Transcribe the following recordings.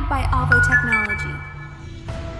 powered by AOVO technology.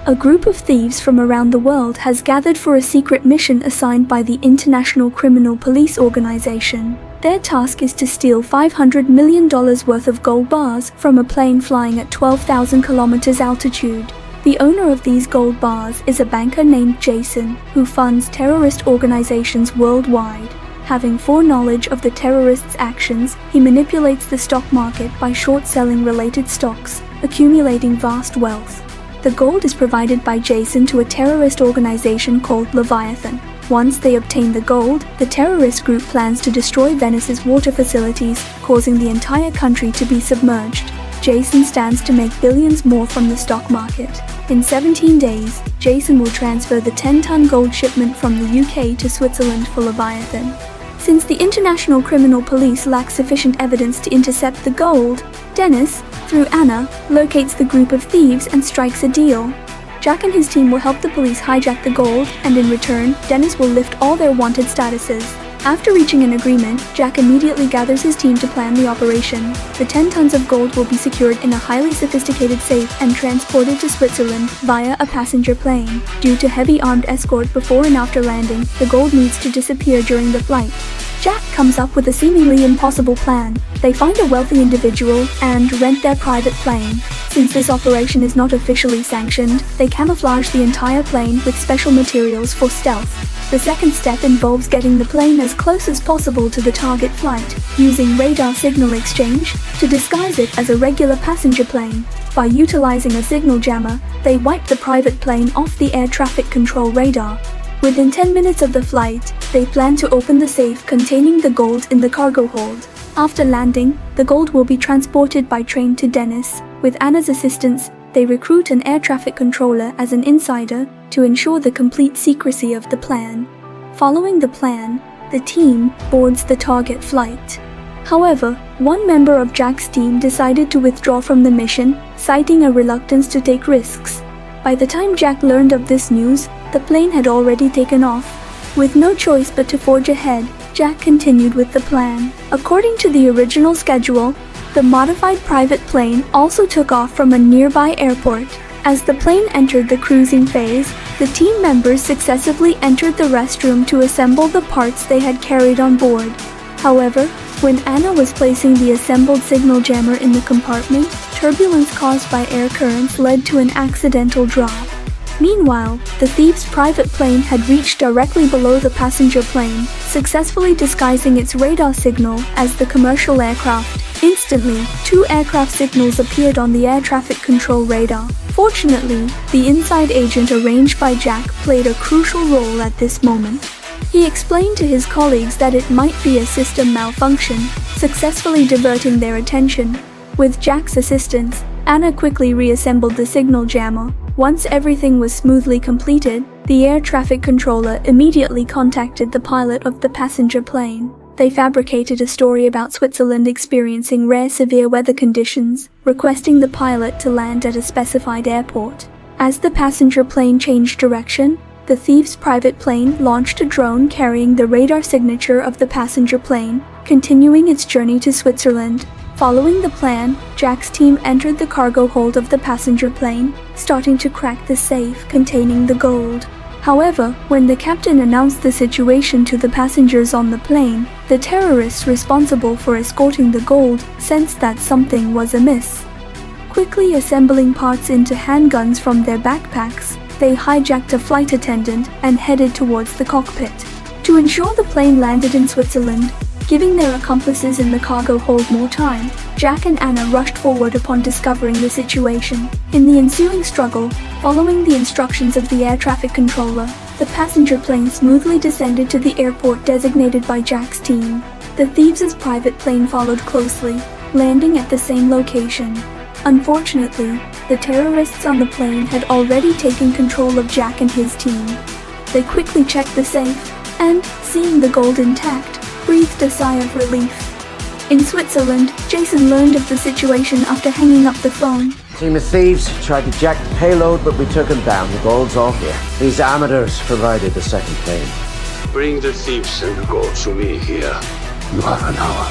A group of thieves from around the world has gathered for a secret mission assigned by the International Criminal Police Organization. Their task is to steal $500 million worth of gold bars from a plane flying at 12,000 kilometers altitude. The owner of these gold bars is a banker named Jason, who funds terrorist organizations worldwide. Having foreknowledge of the terrorists' actions, he manipulates the stock market by short-selling related stocks, accumulating vast wealth. The gold is provided by Jason to a terrorist organization called Leviathan. Once they obtain the gold, the terrorist group plans to destroy Venice's water facilities, causing the entire country to be submerged. Jason stands to make billions more from the stock market. In 17 days, Jason will transfer the 10-ton gold shipment from the UK to Switzerland for Leviathan. Since the International Criminal Police lack sufficient evidence to intercept the gold, Dennis, through Anna, locates the group of thieves and strikes a deal. Jack and his team will help the police hijack the gold, and in return, Dennis will lift all their wanted statuses. After reaching an agreement, Jack immediately gathers his team to plan the operation. The 10 tons of gold will be secured in a highly sophisticated safe and transported to Switzerland via a passenger plane. Due to heavy armed escort before and after landing, the gold needs to disappear during the flight. Jack comes up with a seemingly impossible plan. They find a wealthy individual and rent their private plane. Since this operation is not officially sanctioned, they camouflage the entire plane with special materials for stealth. The second step involves getting the plane as close as possible to the target flight, using radar signal exchange to disguise it as a regular passenger plane. By utilizing a signal jammer, they wipe the private plane off the air traffic control radar. Within 10 minutes of the flight, they plan to open the safe containing the gold in the cargo hold. After landing, the gold will be transported by train to Dennis. With Anna's assistance, they recruit an air traffic controller as an insider to ensure the complete secrecy of the plan. Following the plan, the team boards the target flight. However, one member of Jack's team decided to withdraw from the mission, citing a reluctance to take risks. By the time Jack learned of this news, the plane had already taken off. With no choice but to forge ahead, Jack continued with the plan. According to the original schedule, the modified private plane also took off from a nearby airport. As the plane entered the cruising phase, the team members successively entered the restroom to assemble the parts they had carried on board. However, when Anna was placing the assembled signal jammer in the compartment, turbulence caused by air currents led to an accidental drop. Meanwhile, the thieves' private plane had reached directly below the passenger plane, successfully disguising its radar signal as the commercial aircraft. Instantly, 2 aircraft signals appeared on the air traffic control radar. Fortunately, the inside agent arranged by Jack played a crucial role at this moment. He explained to his colleagues that it might be a system malfunction, successfully diverting their attention. With Jack's assistance, Anna quickly reassembled the signal jammer. Once everything was smoothly completed, the air traffic controller immediately contacted the pilot of the passenger plane. They fabricated a story about Switzerland experiencing rare severe weather conditions, requesting the pilot to land at a specified airport. As the passenger plane changed direction, the thieves' private plane launched a drone carrying the radar signature of the passenger plane, continuing its journey to Switzerland. Following the plan, Jack's team entered the cargo hold of the passenger plane, starting to crack the safe containing the gold. However, when the captain announced the situation to the passengers on the plane, the terrorists responsible for escorting the gold sensed that something was amiss. Quickly assembling parts into handguns from their backpacks, they hijacked a flight attendant and headed towards the cockpit. To ensure the plane landed in Switzerland, giving their accomplices in the cargo hold more time, Jack and Anna rushed forward upon discovering the situation. In the ensuing struggle, following the instructions of the air traffic controller, the passenger plane smoothly descended to the airport designated by Jack's team. The thieves' private plane followed closely, landing at the same location. Unfortunately, the terrorists on the plane had already taken control of Jack and his team. They quickly checked the safe, and, seeing the gold intact, breathed a sigh of relief. In Switzerland, Jason learned of the situation after hanging up the phone. Team of thieves tried to jack the payload, but we took them down. The gold's all here. These amateurs provided the second plane. Bring the thieves and the gold to me here. You have an hour.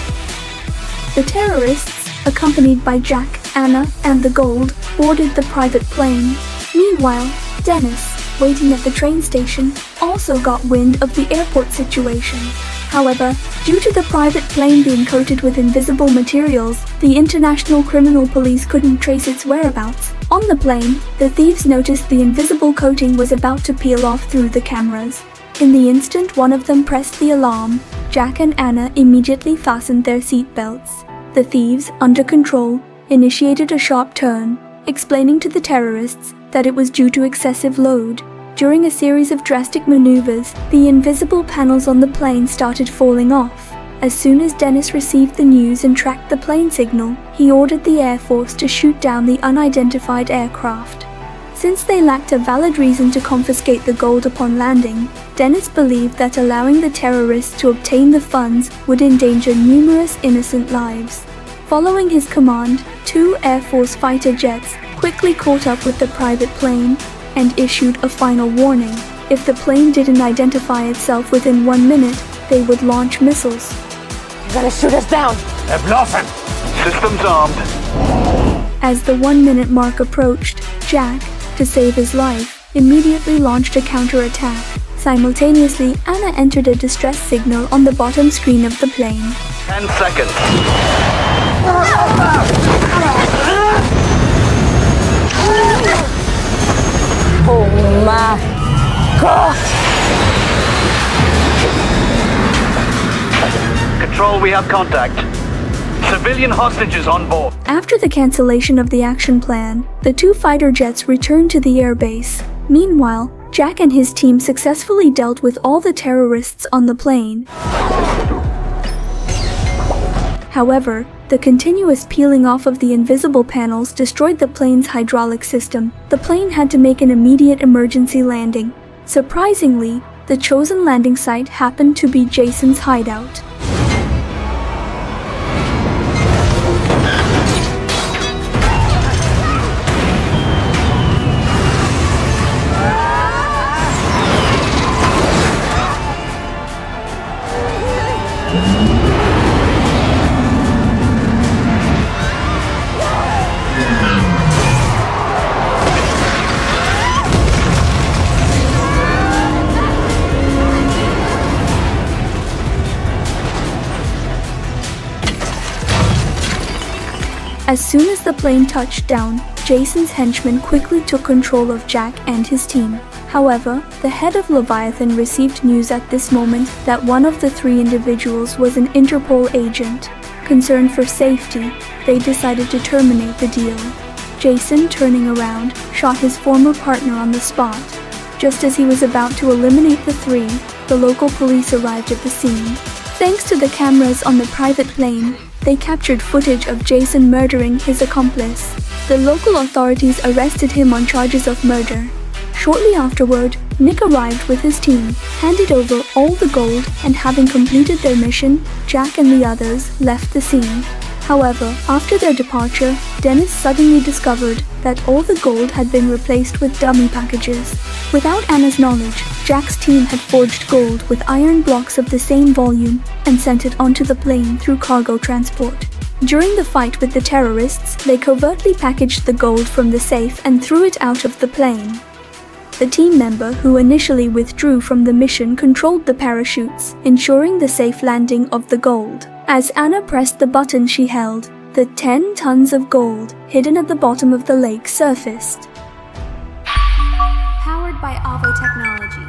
The terrorists, accompanied by Jack Anna and the gold boarded the private plane. Meanwhile, Dennis, waiting at the train station, also got wind of the airport situation. However, due to the private plane being coated with invisible materials, the International Criminal Police couldn't trace its whereabouts. On the plane, the thieves noticed the invisible coating was about to peel off through the cameras. In the instant one of them pressed the alarm, Jack and Anna immediately fastened their seatbelts. The thieves, under control, initiated a sharp turn, explaining to the terrorists that it was due to excessive load. During a series of drastic maneuvers, the invisible panels on the plane started falling off. As soon as Dennis received the news and tracked the plane signal, he ordered the Air Force to shoot down the unidentified aircraft. Since they lacked a valid reason to confiscate the gold upon landing, Dennis believed that allowing the terrorists to obtain the funds would endanger numerous innocent lives. Following his command, 2 Air Force fighter jets quickly caught up with the private plane and issued a final warning. If the plane didn't identify itself within 1 minute, they would launch missiles. You're gonna shoot us down! Blossom! Systems armed. As the 1-minute mark approached, Jack, to save his life, immediately launched a counterattack. Simultaneously, Anna entered a distress signal on the bottom screen of the plane. 10 seconds. Oh my God! Control, we have contact. Civilian hostages on board. After the cancellation of the action plan, the 2 fighter jets returned to the airbase. Meanwhile, Jack and his team successfully dealt with all the terrorists on the plane. However, the continuous peeling off of the invisible panels destroyed the plane's hydraulic system. The plane had to make an immediate emergency landing. Surprisingly, the chosen landing site happened to be Jason's hideout. As soon as the plane touched down, Jason's henchmen quickly took control of Jack and his team. However, the head of Leviathan received news at this moment that one of the 3 individuals was an Interpol agent. Concerned for safety, they decided to terminate the deal. Jason, turning around, shot his former partner on the spot. Just as he was about to eliminate the 3, the local police arrived at the scene. Thanks to the cameras on the private plane, they captured footage of Jason murdering his accomplice. The local authorities arrested him on charges of murder. Shortly afterward, Nick arrived with his team, handed over all the gold, and having completed their mission, Jack and the others left the scene. However, after their departure, Dennis suddenly discovered that all the gold had been replaced with dummy packages. Without Anna's knowledge, Jack's team had forged gold with iron blocks of the same volume and sent it onto the plane through cargo transport. During the fight with the terrorists, they covertly packaged the gold from the safe and threw it out of the plane. The team member who initially withdrew from the mission controlled the parachutes, ensuring the safe landing of the gold. As Anna pressed the button she held, the 10 tons of gold hidden at the bottom of the lake surfaced. Powered by AOVO technology.